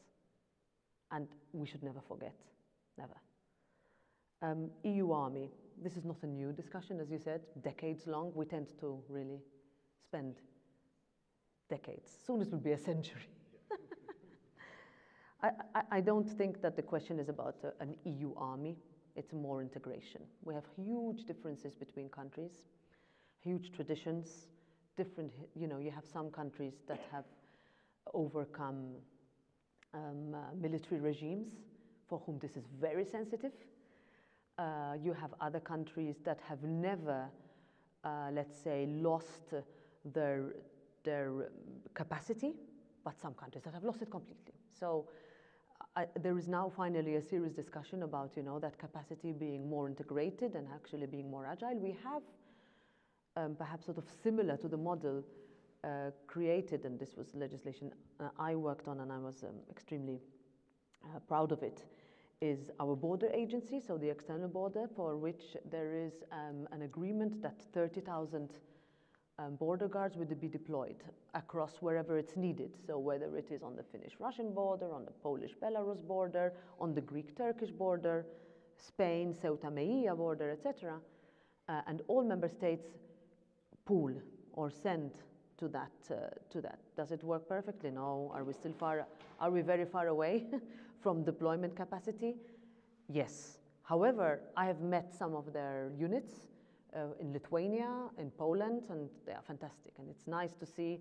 And we should never forget, never. EU army, this is not a new discussion, as you said, decades long. We tend to really spend decades. Soon it will be a century. I don't think that the question is about an EU army. It's more integration. We have huge differences between countries, huge traditions, different, you have some countries that have overcome military regimes for whom this is very sensitive. You have other countries that have never, let's say, lost their capacity, but some countries that have lost it completely. So there is now finally a serious discussion about, that capacity being more integrated and actually being more agile. We have perhaps sort of similar to the model created, and this was legislation I worked on and I was extremely proud of it, is our border agency, so the external border, for which there is an agreement that 30,000 border guards will be deployed across wherever it's needed. So whether it is on the Finnish-Russian border, on the Polish-Belarus border, on the Greek-Turkish border, Spain, Ceuta-Melilla border, etc. And all member states pool or send to that. Does it work perfectly? No. Are we still are we very far away from deployment capacity? Yes. However, I have met some of their units in Lithuania, in Poland, and they are fantastic. And it's nice to see,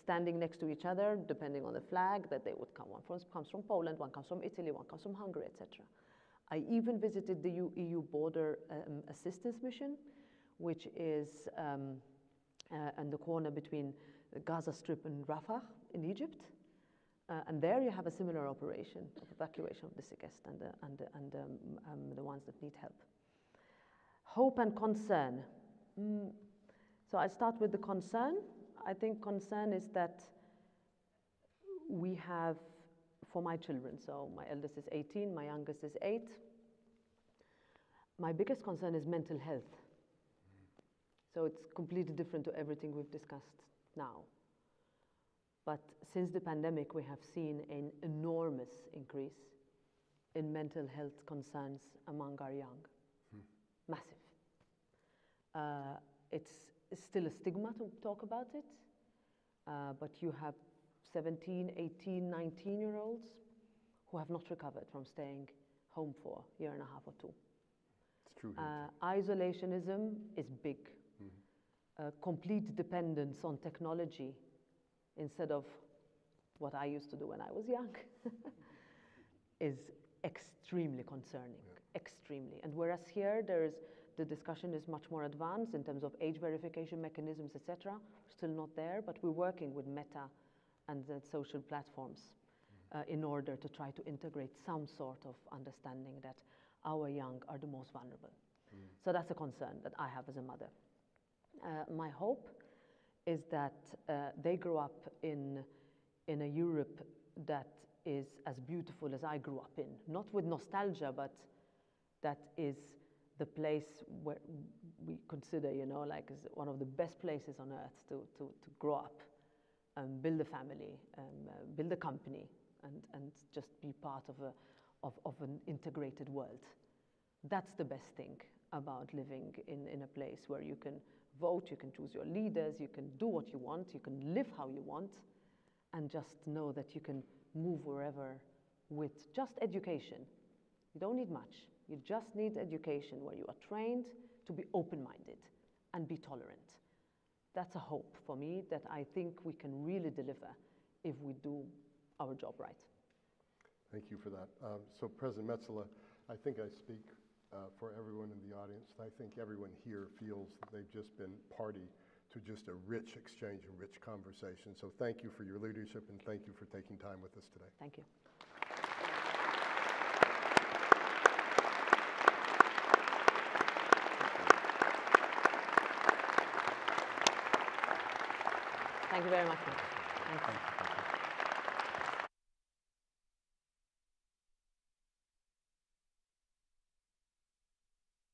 standing next to each other, depending on the flag, that they would come. One comes from Poland, one comes from Italy, one comes from Hungary, etc. I even visited the EU Border Assistance Mission, which is on the corner between the Gaza Strip and Rafah in Egypt. And there you have a similar operation of evacuation of the sickest and the ones that need help. Hope and concern. So I start with the concern. I think concern is that we have, for my children, so my eldest is 18, my youngest is 8, my biggest concern is mental health. So it's completely different to everything we've discussed now. But since the pandemic, we have seen an enormous increase in mental health concerns among our young. Massive. It's still a stigma to talk about it, but you have 17, 18, 19-year-olds who have not recovered from staying home for a year and a half or two. It's true. Isolationism is big. Complete dependence on technology instead of what I used to do when I was young is extremely concerning, extremely. And whereas here the discussion is much more advanced in terms of age verification mechanisms, etc. Still not there, but we're working with Meta and the social platforms in order to try to integrate some sort of understanding that our young are the most vulnerable. So that's a concern that I have as a mother. My hope is that they grow up in a Europe that is as beautiful as I grew up in, not with nostalgia, but that is the place where we consider, like is one of the best places on earth to grow up, build a family, build a company, and just be part of an integrated world. That's the best thing about living in a place where you can vote, you can choose your leaders, you can do what you want, you can live how you want, and just know that you can move wherever with just education. You don't need much. You just need education where you are trained to be open-minded and be tolerant. That's a hope for me that I think we can really deliver if we do our job right. Thank you for that. So President Metsola, I think I speak for everyone in the audience. I think everyone here feels that they've just been party to just a rich exchange and rich conversation. So thank you for your leadership and thank you for taking time with us today. Thank you. Thank you very much. Thank you.